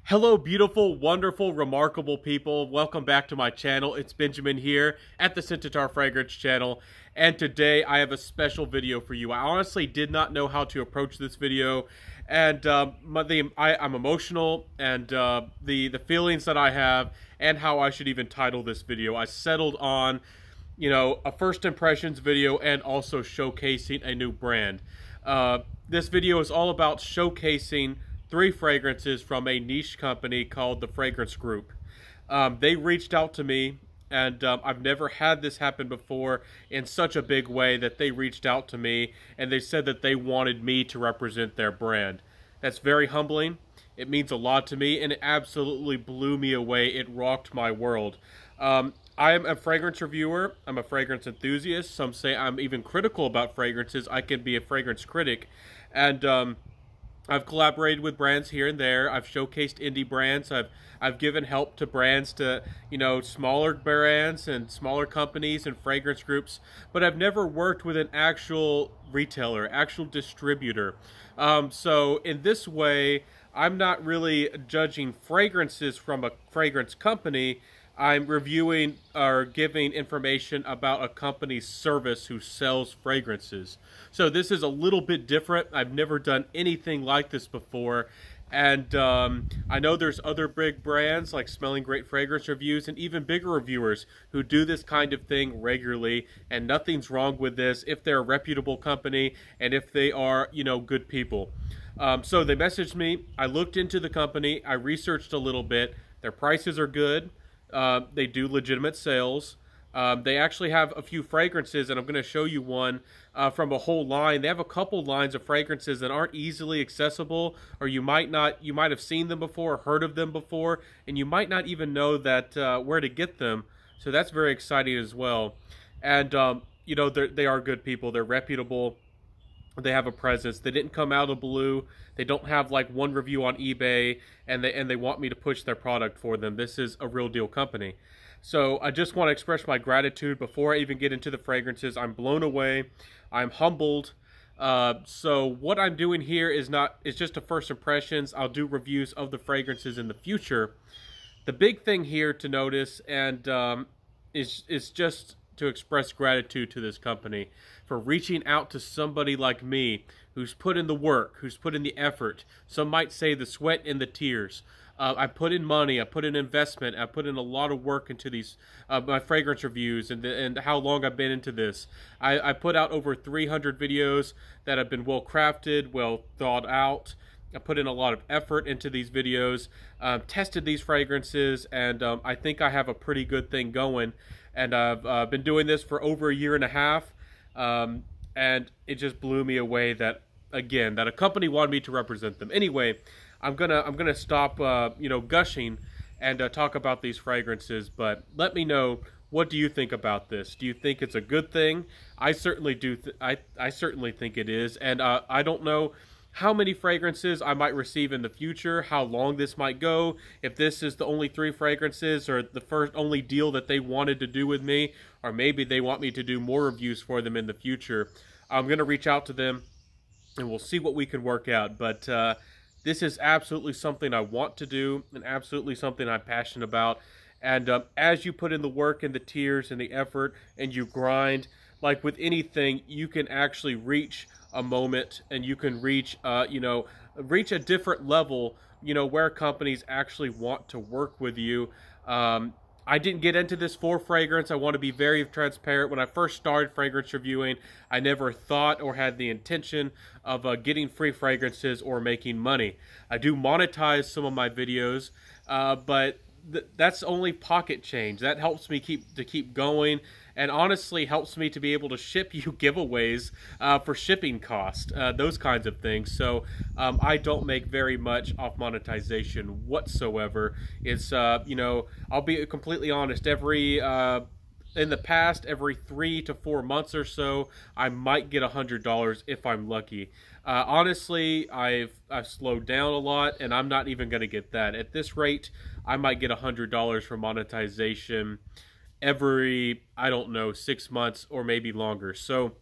Hello, beautiful, wonderful, remarkable people. Welcome back to my channel. It's Benjamin here at the Centaur Fragrance channel. And today I have a special video for you. I honestly did not know how to approach this video. And I'm emotional, and the feelings that I have and how I should even title this video. I settled on, a first impressions video and also showcasing a new brand. This video is all about showcasing 3 fragrances from a niche company called the Fragrance Group. They reached out to me, and I've never had this happen before in such a big way that they reached out to me and they said that they wanted me to represent their brand. That's very humbling. It means a lot to me, and it absolutely blew me away. It rocked my world. I am a fragrance reviewer. I'm a fragrance enthusiast. Some say I'm even critical about fragrances. I can be a fragrance critic. And I've collaborated with brands here and there. I've showcased indie brands. I've given help to brands, to smaller brands and smaller companies and fragrance groups, but I've never worked with an actual retailer, actual distributor. So in this way, I'm not really judging fragrances from a fragrance company. I'm reviewing or giving information about a company's service who sells fragrances. So this is a little bit different. I've never done anything like this before. And I know there's other big brands like Smelling Great Fragrance Reviews and even bigger reviewers who do this kind of thing regularly, and nothing's wrong with this if they're a reputable company and if they are, good people. So they messaged me. I looked into the company. I researched a little bit. Their prices are good. They do legitimate sales. They actually have a few fragrances, and I'm going to show you one from a whole line. They have a couple lines of fragrances that aren't easily accessible, or you might have seen them before, or heard of them before, and you might not even know that where to get them. So that's very exciting as well. And they are good people. They're reputable. They have a presence. They didn't come out of the blue. They don't have like one review on eBay, and they want me to push their product for them. This is a real deal company. So I just want to express my gratitude before I even get into the fragrances. I'm blown away. I'm humbled. So what I'm doing here is just a first impressions. I'll do reviews of the fragrances in the future. The big thing here to notice and is just to express gratitude to this company for reaching out to somebody like me who's put in the work, who's put in the effort. Some might say the sweat and the tears. I put in money, I put in investment, I put in a lot of work into these my fragrance reviews and how long I've been into this. I put out over 300 videos that have been well crafted, well thought out. I put in a lot of effort into these videos, tested these fragrances, and I think I have a pretty good thing going. And I've been doing this for over a year and a half, and it just blew me away that, again, that a company wanted me to represent them. Anyway, I'm gonna stop, gushing and talk about these fragrances. But let me know, what do you think about this? Do you think it's a good thing? I certainly do. I certainly think it is, and I don't know how many fragrances I might receive in the future, how long this might go, if this is the only 3 fragrances or the only deal that they wanted to do with me, or maybe they want me to do more reviews for them in the future. I'm going to reach out to them and we'll see what we can work out. But this is absolutely something I want to do and absolutely something I'm passionate about. And as you put in the work and the tears and the effort and you grind, like with anything, you can actually reach a moment, and you can reach reach a different level, where companies actually want to work with you. I didn't get into this for fragrance. I want to be very transparent. When I first started fragrance reviewing, I never thought or had the intention of getting free fragrances or making money. I do monetize some of my videos, but that's only pocket change. That helps me keep going, and honestly helps me to be able to ship you giveaways for shipping cost, those kinds of things. So I don't make very much off monetization whatsoever. It's I'll be completely honest, in the past, every 3 to 4 months or so, I might get $100 if I'm lucky. Honestly, I've slowed down a lot, and I'm not even going to get that. At this rate, I might get $100 for monetization every, I don't know, 6 months or maybe longer. So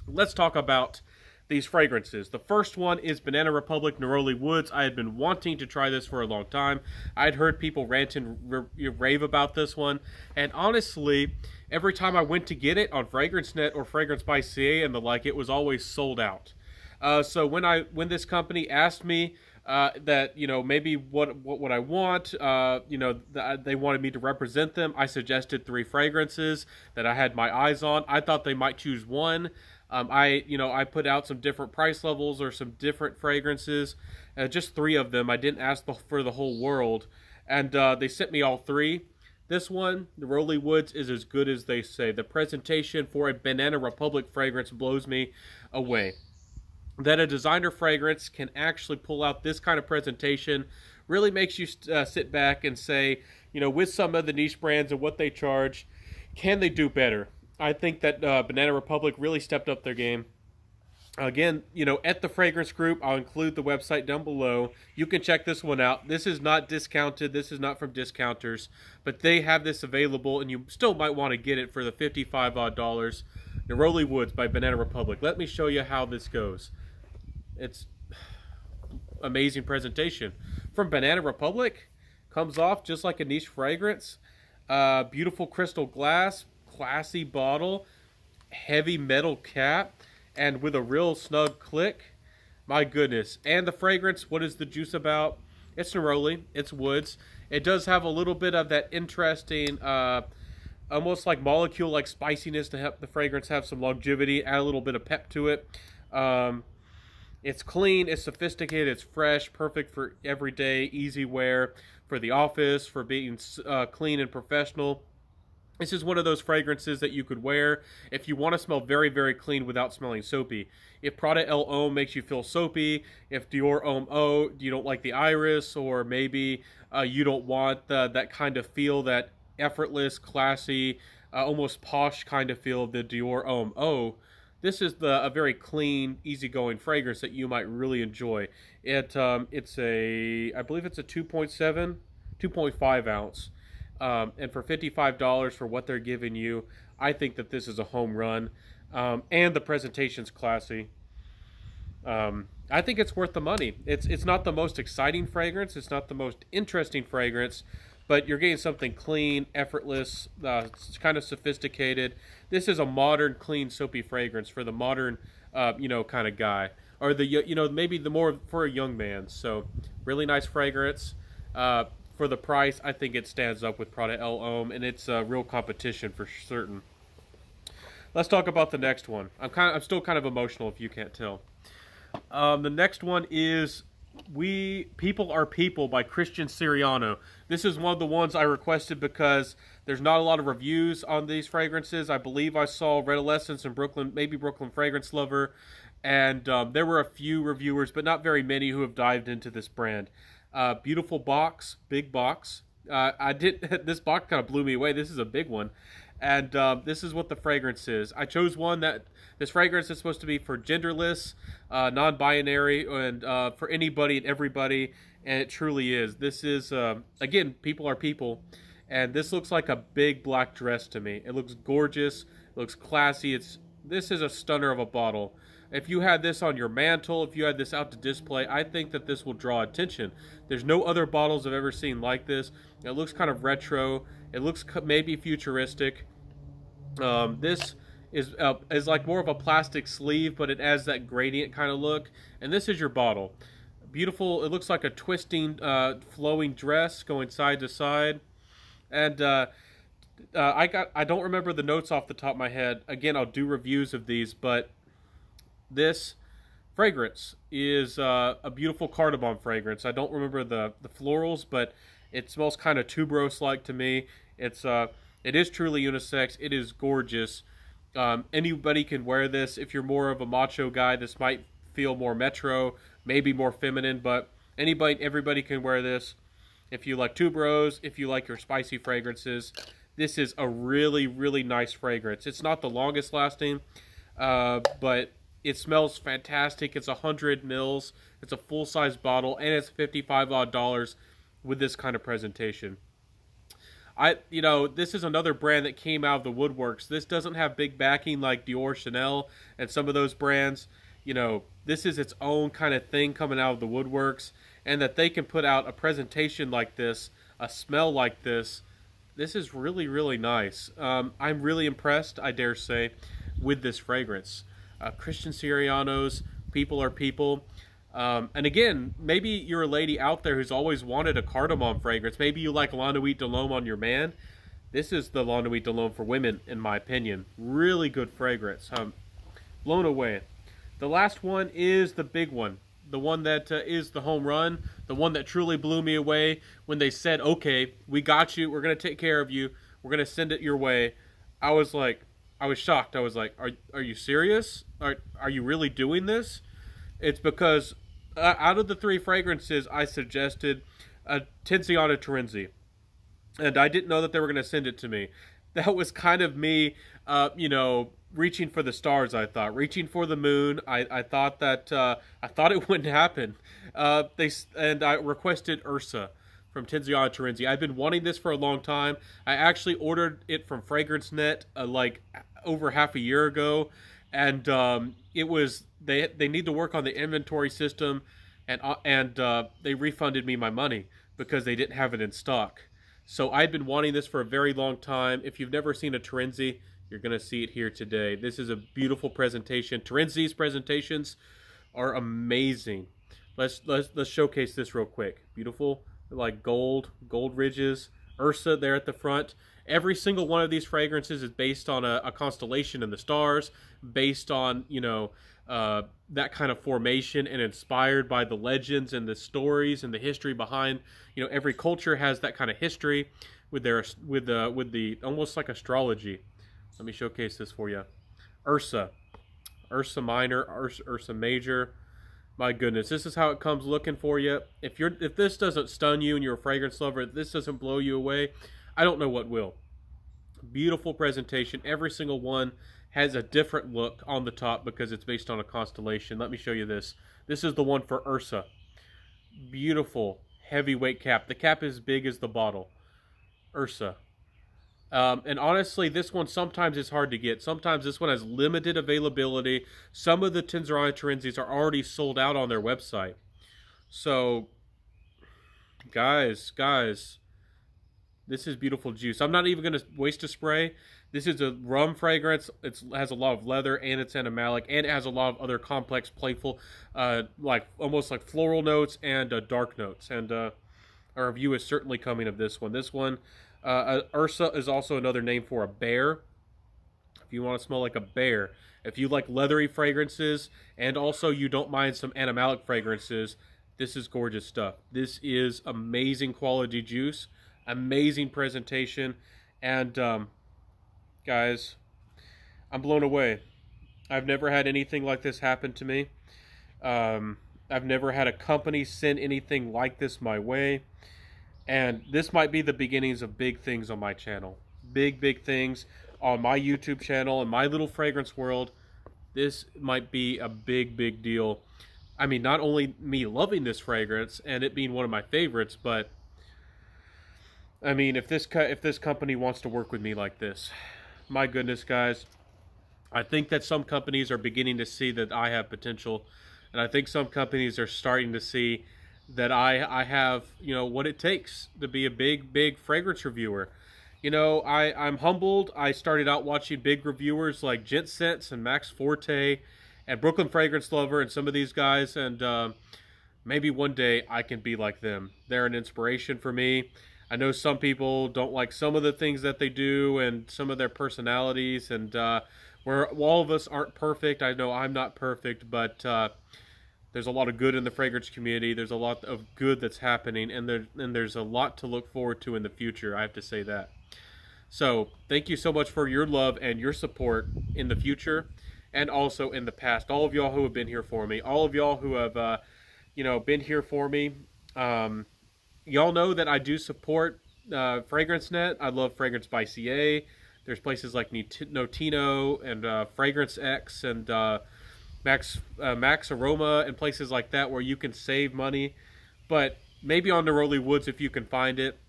let's talk about these fragrances. The first one is Banana Republic Neroli Woods. I had been wanting to try this for a long time. I'd heard people rant and rave about this one, and honestly, every time I went to get it on FragranceNet or Fragrance by CA and the like, it was always sold out. So when this company asked me that, you know, maybe what would I want, you know, they wanted me to represent them, I suggested 3 fragrances that I had my eyes on. I thought they might choose one. I put out some different price levels or some different fragrances, just 3 of them. I didn't ask for the whole world, and they sent me all 3. This one, the Neroli Woods, is as good as they say. The presentation for a Banana Republic fragrance blows me away. That a designer fragrance can actually pull out this kind of presentation really makes you sit back and say, you know, with some of the niche brands and what they charge, can they do better? I think that Banana Republic really stepped up their game. Again, you know, at the Fragrance Group, I'll include the website down below. You can check this one out. This is not discounted. This is not from discounters, but they have this available, and you still might want to get it for the $55 odd. Neroli Woods by Banana Republic. Let me show you how this goes. It's amazing presentation from Banana Republic. Comes off just like a niche fragrance. Beautiful crystal glass, classy bottle, heavy metal cap, and with a real snug click. My goodness. And the fragrance, what is the juice about? It's neroli, it's woods. It does have a little bit of that interesting, almost like molecule-like spiciness to help the fragrance have some longevity, add a little bit of pep to it. It's clean, it's sophisticated, it's fresh, perfect for everyday, easy wear, for the office, for being clean and professional. This is one of those fragrances that you could wear if you want to smell very, very clean without smelling soapy. If Prada El Homme makes you feel soapy, if Dior Homme Eau, you don't like the iris, or maybe you don't want that kind of feel, that effortless, classy, almost posh kind of feel of the Dior Homme Eau, this is a very clean, easygoing fragrance that you might really enjoy. I believe it's a 2.5 ounce. And for $55 for what they're giving you, I think that this is a home run. And the presentation's classy. I think it's worth the money. It's not the most exciting fragrance. It's not the most interesting fragrance. But you're getting something clean, effortless, it's kind of sophisticated. This is a modern, clean, soapy fragrance for the modern, kind of guy. Or maybe the more for a young man. So, really nice fragrance. For the price, I think it stands up with Prada El Homme, and it's a real competition for certain. Let's talk about the next one. I'm still kind of emotional if you can't tell. The next one is People Are People by Christian Siriano. This is one of the ones I requested because there's not a lot of reviews on these fragrances. I believe I saw Red Essence and maybe Brooklyn Fragrance Lover, and there were a few reviewers, but not very many who have dived into this brand. Beautiful box, big box. This box kind of blew me away. This is a big one. And this is what the fragrance is. I chose one this fragrance is supposed to be for genderless, non-binary, and for anybody and everybody, and it truly is. This is, again, People Are People, and this looks like a big black dress to me. It looks gorgeous, it looks classy. This is a stunner of a bottle. If you had this on your mantle, if you had this out to display, I think that this will draw attention. There's no other bottles I've ever seen like this. It looks kind of retro. It looks maybe futuristic. This is like more of a plastic sleeve, but it adds that gradient kind of look. And this is your bottle. Beautiful. It looks like a twisting, flowing dress going side to side. And I don't remember the notes off the top of my head. Again, I'll do reviews of these, but this fragrance is a beautiful cardamom fragrance. I don't remember the florals, but it smells kind of tuberose-like to me. It is truly unisex. It is gorgeous. Anybody can wear this. If you're more of a macho guy, this might feel more metro, maybe more feminine, but everybody can wear this. If you like tuberose, if you like your spicy fragrances, this is a really, really nice fragrance. It's not the longest lasting, but it smells fantastic. It's 100 mils. It's a full-size bottle, and it's $55 odd with this kind of presentation. This is another brand that came out of the woodworks. This doesn't have big backing like Dior, Chanel, and some of those brands. this is its own kind of thing coming out of the woodworks, and that they can put out a presentation like this, a smell like this. This is really, really nice. I'm really impressed, I dare say, with this fragrance. Christian Sirianos, people are people. And again, maybe you're a lady out there who's always wanted a cardamom fragrance. Maybe you like La Nuit de l'Homme on your man. This is the La Nuit de l'Homme for women, in my opinion. Really good fragrance. Blown away. The last one is the big one. The one that is the home run. The one that truly blew me away when they said, okay, we got you. We're going to take care of you. We're going to send it your way. I was shocked. I was like, are you serious? Are you really doing this? It's because out of the 3 fragrances, I suggested Tiziana to Rinzy. And I didn't know that they were going to send it to me. That was kind of me, reaching for the stars, I thought. Reaching for the moon. I thought that, I thought it wouldn't happen. And I requested Ursa from Tiziana to Rinzy. I've been wanting this for a long time. I actually ordered it from Fragrance Net, like, over half a year ago. And it was, they need to work on the inventory system, and they refunded me my money because they didn't have it in stock. So I'd been wanting this for a very long time. If you've never seen a Terenzi, you're going to see it here today. This is a beautiful presentation. Terenzi's presentations are amazing. Let's showcase this real quick. Beautiful, like gold ridges. Ursa there at the front. Every single one of these fragrances is based on a constellation in the stars, based on, that kind of formation, and inspired by the legends and the stories and the history behind, every culture has that kind of history with the almost like astrology. Let me showcase this for you. Ursa Minor, Ursa Major. My goodness, this is how it comes looking for you. If this doesn't stun you and you're a fragrance lover, if this doesn't blow you away, I don't know what will. Beautiful presentation. Every single one has a different look on the top because it's based on a constellation. Let me show you this. This is the one for Ursa. Beautiful heavyweight cap. The cap is big as the bottle. Ursa. And honestly, this one sometimes is hard to get. Sometimes this one has limited availability. Some of the Tiziana Terenzis are already sold out on their website. So, guys, this is beautiful juice. I'm not even going to waste a spray. This is a rum fragrance. It has a lot of leather, and it's animalic, and it has a lot of other complex, playful, almost like floral notes and dark notes. And our review is certainly coming of this one. This one, Ursa is also another name for a bear. If you want to smell like a bear. If you like leathery fragrances, and also you don't mind some animalic fragrances, this is gorgeous stuff. This is amazing quality juice. Amazing presentation, and guys, I'm blown away. I've never had anything like this happen to me. I've never had a company send anything like this my way, and this might be the beginnings of big things on my channel. Big things on my YouTube channel and my little fragrance world. This might be a big deal. I mean, not only me loving this fragrance and it being one of my favorites, but I mean, if this company wants to work with me like this, my goodness, guys, I think that some companies are beginning to see that I have potential, and I think some companies are starting to see that I have, what it takes to be a big fragrance reviewer. I'm humbled. I started out watching big reviewers like Gent Sense and Max Forte and Brooklyn Fragrance Lover and some of these guys, and maybe one day I can be like them. They're an inspiration for me. I know some people don't like some of the things that they do and some of their personalities, and where all of us aren't perfect. I know I'm not perfect, but there's a lot of good in the fragrance community. There's a lot of good that's happening, and there's a lot to look forward to in the future. I have to say that. So thank you so much for your love and your support in the future and also in the past. All of y'all who have been here for me, all of y'all who have been here for me. Y'all know that I do support Fragrance Net. I love Fragrance by CA. There's places like Notino and Fragrance X and Max Aroma and places like that where you can save money. But maybe on Neroli Woods if you can find it.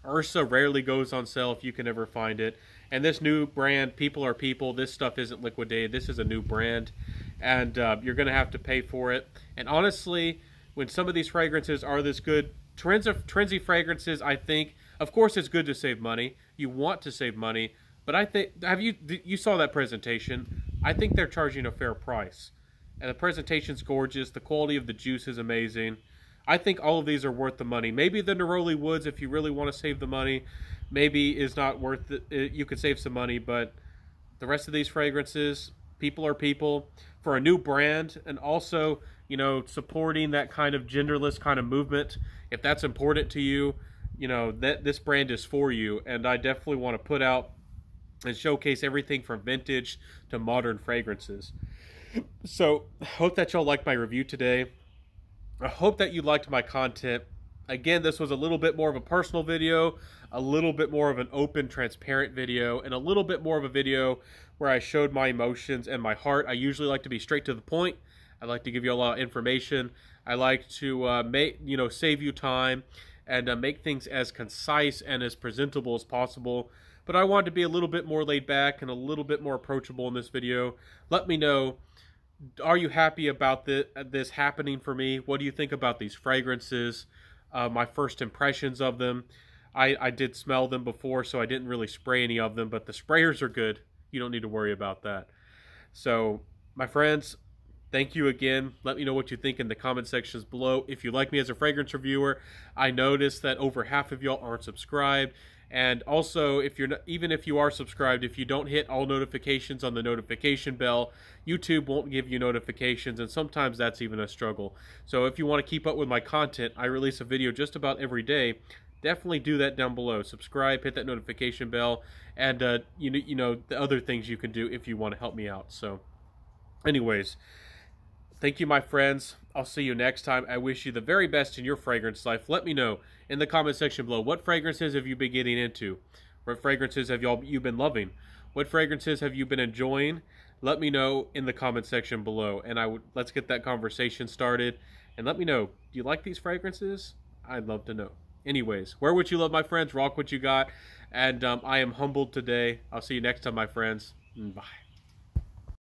Ursa rarely goes on sale if you can ever find it. And this new brand, People Are People, this stuff isn't liquidated. This is a new brand. and you're going to have to pay for it. And honestly, when some of these fragrances are this good, trendy fragrances, I think, of course, it's good to save money. You want to save money, but I think, you saw that presentation? I think they're charging a fair price, and the presentation's gorgeous. The quality of the juice is amazing. I think all of these are worth the money. Maybe the Neroli Woods, if you really want to save the money, maybe is not worth it. You could save some money, but the rest of these fragrances, people are people. For a new brand, and also, you know, supporting that kind of genderless kind of movement, if that's important to you, you know, that this brand is for you. And I definitely want to put out and showcase everything from vintage to modern fragrances. So, hope that y'all liked my review today. I hope that you liked my content. Again, this was a little bit more of a personal video, a little bit more of an open, transparent video, and a little bit more of a video where I showed my emotions and my heart. I usually like to be straight to the point. I like to give you a lot of information. I like to save you time and make things as concise and as presentable as possible. But I wanted to be a little bit more laid back and a little bit more approachable in this video. Let me know, are you happy about this happening for me? What do you think about these fragrances? My first impressions of them. I did smell them before, so I didn't really spray any of them, but the sprayers are good. You don't need to worry about that. So, my friends, thank you again. Let me know what you think in the comment sections below. If you like me as a fragrance reviewer, I noticed that over half of y'all aren't subscribed. And also, if you're not, even if you are subscribed, if you don't hit all notifications on the notification bell, YouTube won't give you notifications, and sometimes that's even a struggle. So if you want to keep up with my content, I release a video just about every day. Definitely do that down below. Subscribe, hit that notification bell, and you know the other things you can do if you want to help me out. So, anyways, thank you, my friends. I'll see you next time. I wish you the very best in your fragrance life. Let me know in the comment section below, what fragrances have you been getting into? What fragrances have you been loving? What fragrances have you been enjoying? Let me know in the comment section below, and let's get that conversation started. And let me know, do you like these fragrances? I'd love to know. Anyways, wear what you love, my friends. Rock what you got. And I am humbled today. I'll see you next time, my friends. Bye.